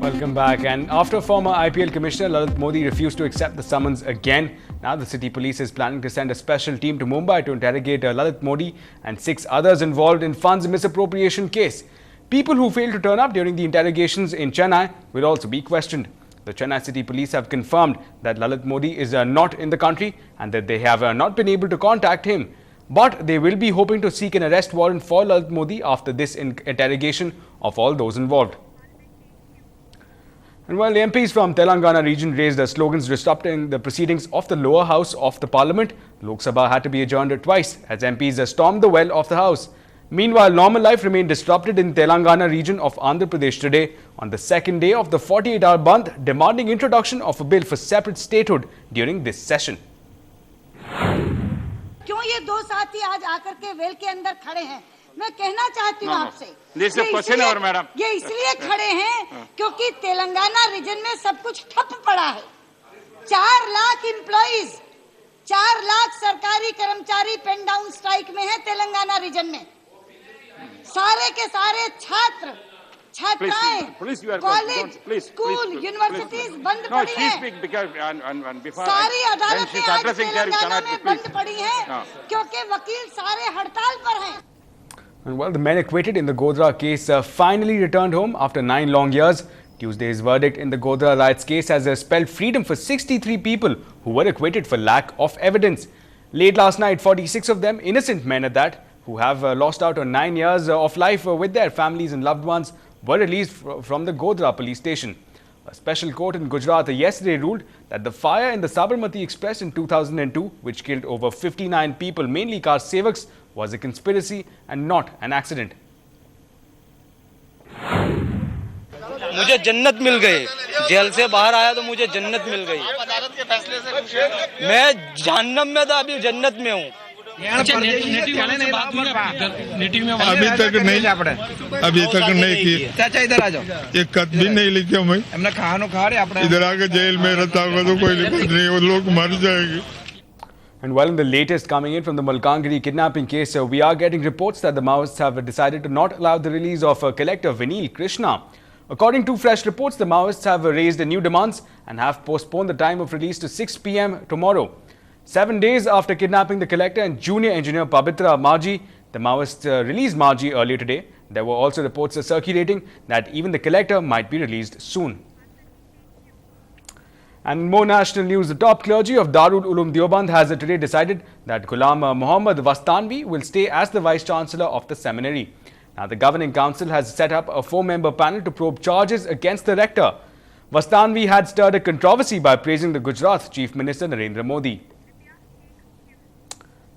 Welcome back. And after former IPL Commissioner Lalit Modi refused to accept the summons again, now the city police is planning to send a special team to Mumbai to interrogate Lalit Modi and 6 others involved in funds misappropriation case. People who failed to turn up during the interrogations in Chennai will also be questioned. The Chennai City Police have confirmed that Lalit Modi is not in the country and that they have not been able to contact him. But they will be hoping to seek an arrest warrant for Lalit Modi after this interrogation of all those involved. And while the MPs from Telangana region raised slogans disrupting the proceedings of the lower house of the parliament, Lok Sabha had to be adjourned twice as MPs stormed the well of the house. Meanwhile, normal life remained disrupted in Telangana region of Andhra Pradesh today on the second day of the 48-hour bandh, demanding introduction of a bill for separate statehood during this session. क्यों ये दो साथी आज आकर के well के अंदर खड़े हैं? मैं कहना चाहती हूँ आपसे, ये इसलिए खड़े हैं क्योंकि तेलंगाना रीजन में सब कुछ ठप पड़ा है। 4 लाख एम्प्लॉइज, 4 लाख सरकारी कर्मचारी पेन डाउन स्ट्राइक में है तेलंगाना रीजन में। सारे के सारे छात्र, छात्राएं, कॉलेज, स्कूल, यूनिवर्सिटीज बंद पड़ी हैं। सारी अदालतें आज तेलंगाना में बंद पड़ी हैं क्योंकि वकील सारे हड़ताल पर हैं। And while the men acquitted in the Godhra case finally returned home after 9 long years, Tuesday's verdict in the Godhra riots case has spelled freedom for 63 people who were acquitted for lack of evidence. Late last night, 46 of them, innocent men at that, who have lost out on 9 years of life with their families and loved ones, were released from the Godhra police station. A special court in Gujarat yesterday ruled that the fire in the Sabarmati Express in 2002, which killed over 59 people, mainly car sevaks, was a conspiracy and not an accident. मुझे जन्नत मिल गई, jail से बाहर आया तो मुझे जन्नत मिल गई। अदालत के फैसले से खुश हैं? मैं जहन्नम में था, अभी जन्नत में हूँ। अभी तक नहीं की। चाचा इधर आ जाओ। एक खत भी नहीं लिखा मैं। हमने खानो खा रहे अपने। इधर आके जेल में रहता होगा तो कोई दिक्कत नहीं, वो लोग मर जाएंगे। And while in the latest coming in from the Malkangiri kidnapping case, we are getting reports that the Maoists have decided to not allow the release of collector Vinil Krishna. According to fresh reports, the Maoists have raised new demands and have postponed the time of release to 6 p.m. tomorrow. 7 days after kidnapping the collector and junior engineer Pabitra Marji, the Maoists released Marji earlier today. There were also reports circulating that even the collector might be released soon. And more national news, the top clergy of Darul Uloom Deoband has today decided that Ghulam Muhammad Vastanvi will stay as the Vice-Chancellor of the seminary. Now, the Governing Council has set up a 4-member panel to probe charges against the rector. Vastanvi had stirred a controversy by praising the Gujarat Chief Minister Narendra Modi.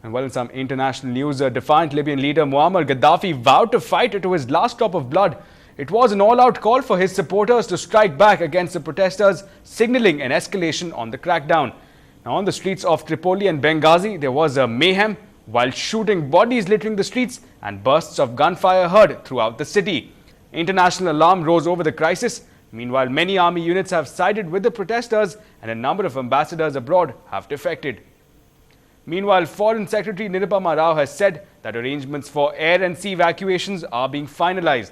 And well, in some international news, defiant Libyan leader Muammar Gaddafi vowed to fight to his last drop of blood. It was an all-out call for his supporters to strike back against the protesters, signalling an escalation on the crackdown. Now, on the streets of Tripoli and Benghazi, there was a mayhem, while shooting, bodies littering the streets and bursts of gunfire heard throughout the city. International alarm rose over the crisis. Meanwhile, many army units have sided with the protesters and a number of ambassadors abroad have defected. Meanwhile, Foreign Secretary Nirupama Rao has said that arrangements for air and sea evacuations are being finalized.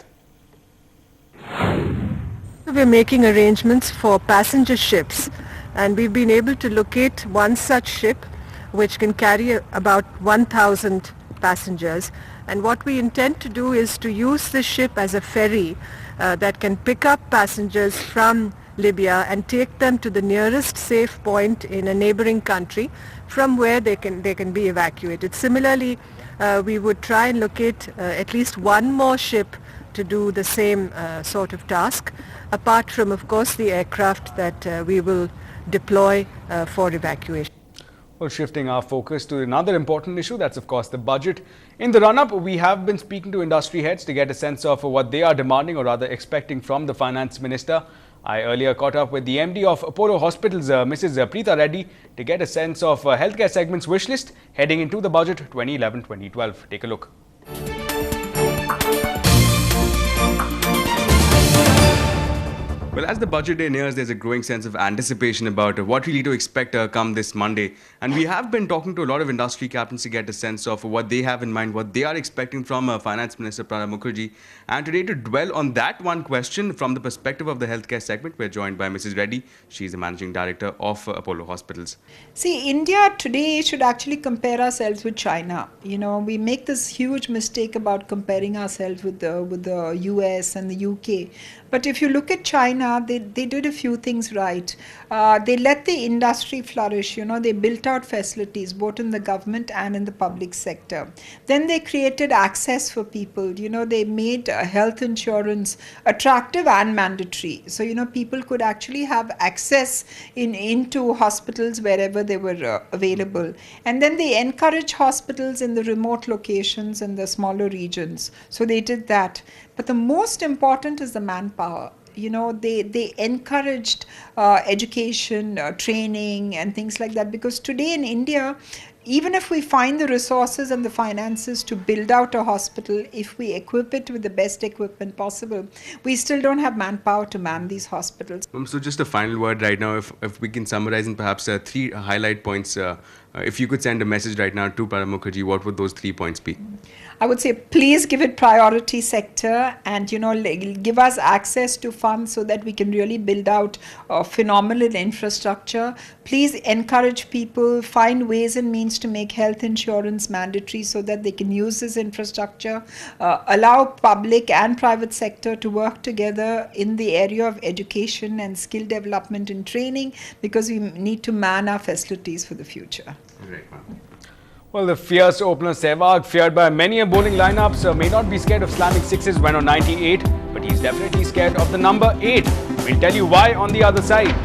We're making arrangements for passenger ships, and we've been able to locate one such ship which can carry about 1,000 passengers. And what we intend to do is to use this ship as a ferry that can pick up passengers from Libya and take them to the nearest safe point in a neighboring country from where they can be evacuated. Similarly, we would try and locate at least one more ship to do the same sort of task, apart from, of course, the aircraft that we will deploy for evacuation. Well, shifting our focus to another important issue, that's of course the budget. In the run-up, we have been speaking to industry heads to get a sense of what they are demanding or rather expecting from the Finance Minister. I earlier caught up with the MD of Apollo Hospitals, Mrs. Preeta Reddy, to get a sense of healthcare segment's wish list heading into the budget 2011-2012. Take a look. Well, as the budget day nears, there's a growing sense of anticipation about what really to expect come this Monday. And we have been talking to a lot of industry captains to get a sense of what they have in mind, what they are expecting from Finance Minister Pranab Mukherjee. And today, to dwell on that one question from the perspective of the healthcare segment, we're joined by Mrs. Reddy. She's the Managing Director of Apollo Hospitals. See, India today should actually compare ourselves with China. You know, we make this huge mistake about comparing ourselves with the US and the UK. But if you look at China, they did a few things right. They let the industry flourish. You know, they built out facilities both in the government and in the public sector. Then they created access for people. You know, they made health insurance attractive and mandatory. So, you know, people could actually have access into hospitals wherever they were available. And then they encourage hospitals in the remote locations and the smaller regions. So they did that. But the most important is the manpower. You know, they encouraged education, training and things like that, because today in India, even if we find the resources and the finances to build out a hospital, if we equip it with the best equipment possible, we still don't have manpower to man these hospitals. So just a final word right now, if we can summarize in perhaps 3 highlight points. If you could send a message right now to Pranab Mukherjee, what would those 3 points be? I would say, please give it priority sector and, you know, give us access to funds so that we can really build out phenomenal infrastructure. Please encourage people, find ways and means to make health insurance mandatory so that they can use this infrastructure. Allow public and private sector to work together in the area of education and skill development and training, because we need to man our facilities for the future. Great, ma'am. Well, the fierce opener Sehwag, feared by many a bowling lineups, may not be scared of slamming sixes when on 98, but he's definitely scared of the number 8. We'll tell you why on the other side.